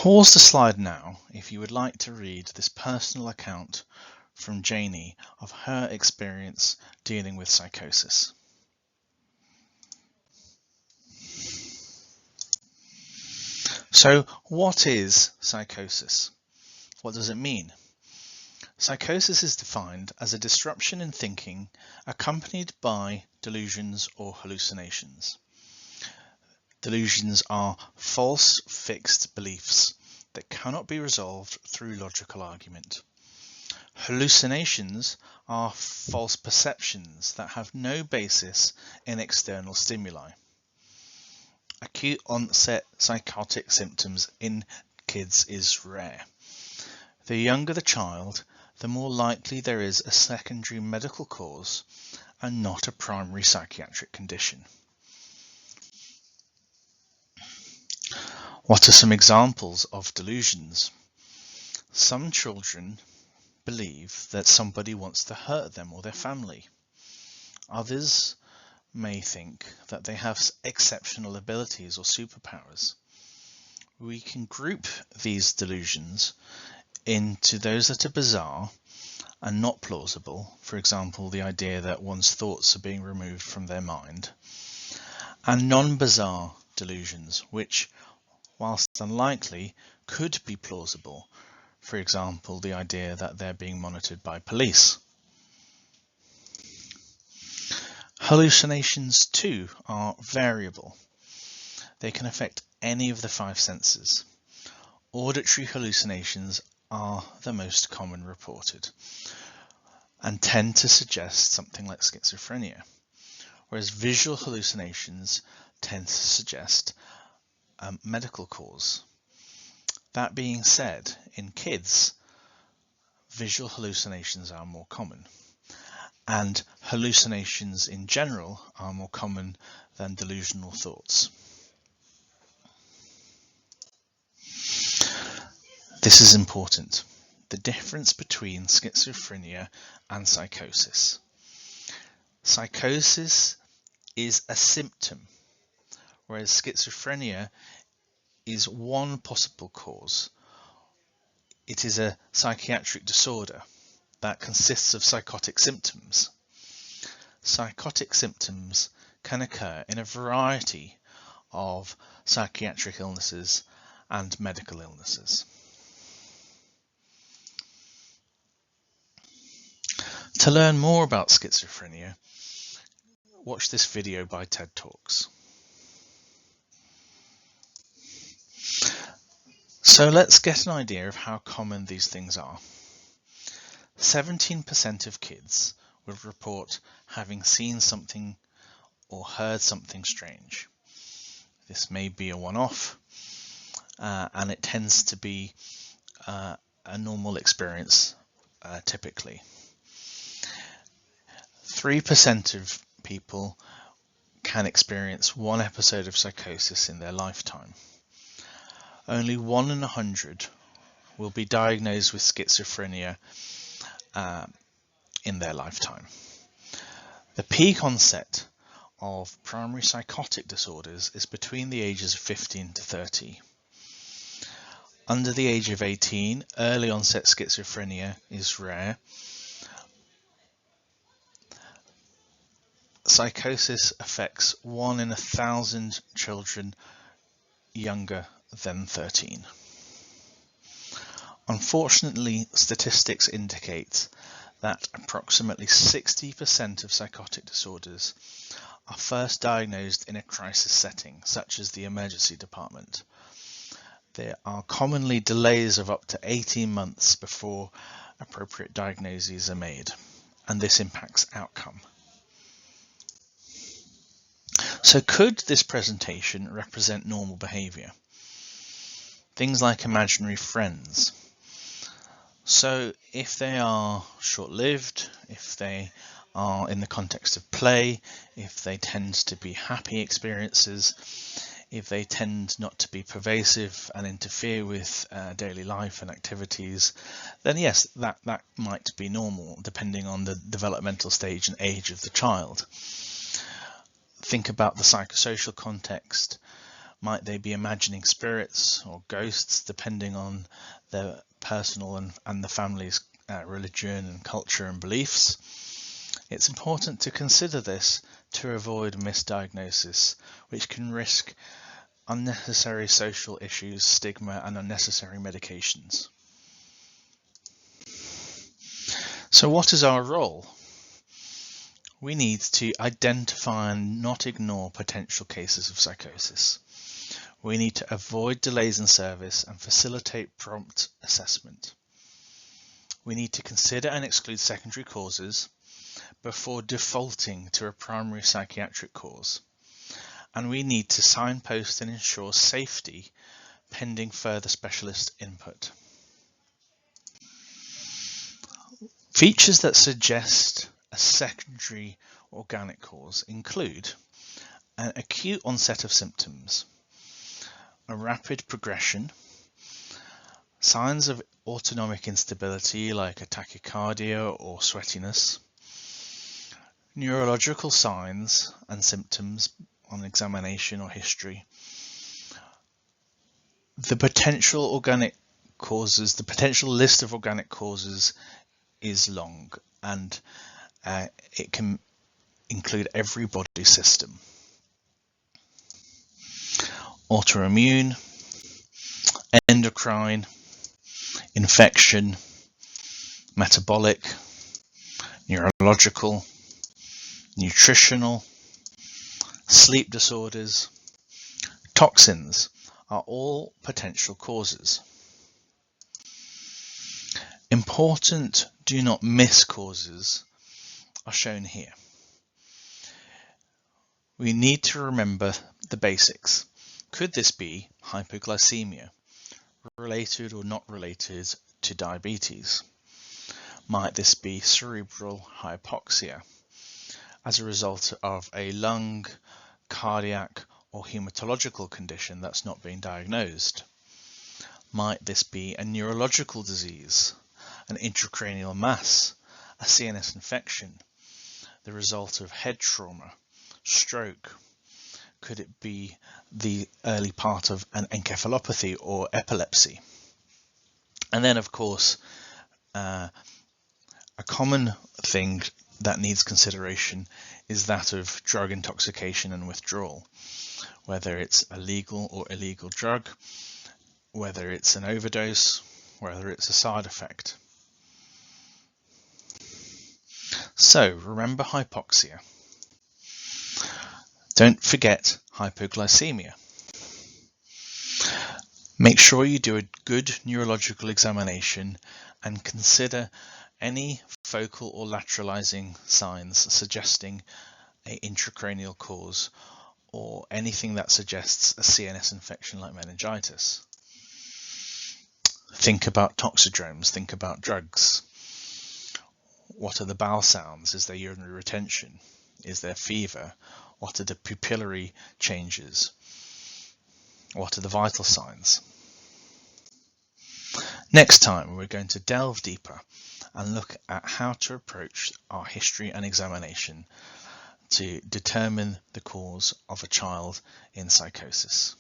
Pause the slide now if you would like to read this personal account from Janie of her experience dealing with psychosis. So, what is psychosis? What does it mean? Psychosis is defined as a disruption in thinking accompanied by delusions or hallucinations. Delusions are false, fixed beliefs that cannot be resolved through logical argument. Hallucinations are false perceptions that have no basis in external stimuli. Acute onset psychotic symptoms in kids is rare. The younger the child, the more likely there is a secondary medical cause and not a primary psychiatric condition. What are some examples of delusions? Some children believe that somebody wants to hurt them or their family. Others may think that they have exceptional abilities or superpowers. We can group these delusions into those that are bizarre and not plausible, for example, the idea that one's thoughts are being removed from their mind, and non-bizarre delusions, which, whilst unlikely, could be plausible, for example, the idea that they're being monitored by police. Hallucinations too are variable. They can affect any of the five senses. Auditory hallucinations are the most common reported and tend to suggest something like schizophrenia, whereas visual hallucinations tend to suggest a medical cause. That being said, in kids, visual hallucinations are more common, and hallucinations in general are more common than delusional thoughts. This is important. The difference between schizophrenia and psychosis. Psychosis is a symptom, whereas schizophrenia is one possible cause. It is a psychiatric disorder that consists of psychotic symptoms. Psychotic symptoms can occur in a variety of psychiatric illnesses and medical illnesses. To learn more about schizophrenia, watch this video by TED Talks. So let's get an idea of how common these things are. 17% of kids will report having seen something or heard something strange. This may be a one-off, and it tends to be a normal experience typically. 3% of people can experience one episode of psychosis in their lifetime. Only 1 in 100 will be diagnosed with schizophrenia in their lifetime. The peak onset of primary psychotic disorders is between the ages of 15 to 30. Under the age of 18, early onset schizophrenia is rare. Psychosis affects 1 in 1,000 children younger than 13. Unfortunately, statistics indicate that approximately 60% of psychotic disorders are first diagnosed in a crisis setting, such as the emergency department. There are commonly delays of up to 18 months before appropriate diagnoses are made, and this impacts outcome. So could this presentation represent normal behaviour? Things like imaginary friends. So if they are short-lived, if they are in the context of play, if they tend to be happy experiences, if they tend not to be pervasive and interfere with daily life and activities, then yes, that might be normal depending on the developmental stage and age of the child. Think about the psychosocial context. Might they be imagining spirits or ghosts, depending on their personal and the family's religion and culture and beliefs? It's important to consider this to avoid misdiagnosis, which can risk unnecessary social issues, stigma, and unnecessary medications. So what is our role? We need to identify and not ignore potential cases of psychosis. We need to avoid delays in service and facilitate prompt assessment. We need to consider and exclude secondary causes before defaulting to a primary psychiatric cause. And we need to signpost and ensure safety pending further specialist input. Features that suggest a secondary organic cause include an acute onset of symptoms, a rapid progression, signs of autonomic instability like a tachycardia or sweatiness, neurological signs and symptoms on examination or history. The potential list of organic causes is long, and it can include every body system. Autoimmune, endocrine, infection, metabolic, neurological, nutritional, sleep disorders, toxins are all potential causes. Important do not miss causes are shown here. We need to remember the basics. Could this be hypoglycemia, related or not related to diabetes? Might this be cerebral hypoxia as a result of a lung, cardiac, or hematological condition that's not being diagnosed? Might this be a neurological disease, an intracranial mass, a CNS infection, the result of head trauma, stroke? Could it be the early part of an encephalopathy or epilepsy? And then, of course, a common thing that needs consideration is that of drug intoxication and withdrawal, whether it's a legal or illegal drug, whether it's an overdose, whether it's a side effect. So remember hypoxia. Don't forget hypoglycemia. Make sure you do a good neurological examination and consider any focal or lateralizing signs suggesting an intracranial cause or anything that suggests a CNS infection like meningitis. Think about toxidromes, think about drugs. What are the bowel sounds? Is there urinary retention? Is there fever? What are the pupillary changes? What are the vital signs? Next time, we're going to delve deeper and look at how to approach our history and examination to determine the cause of a child in psychosis.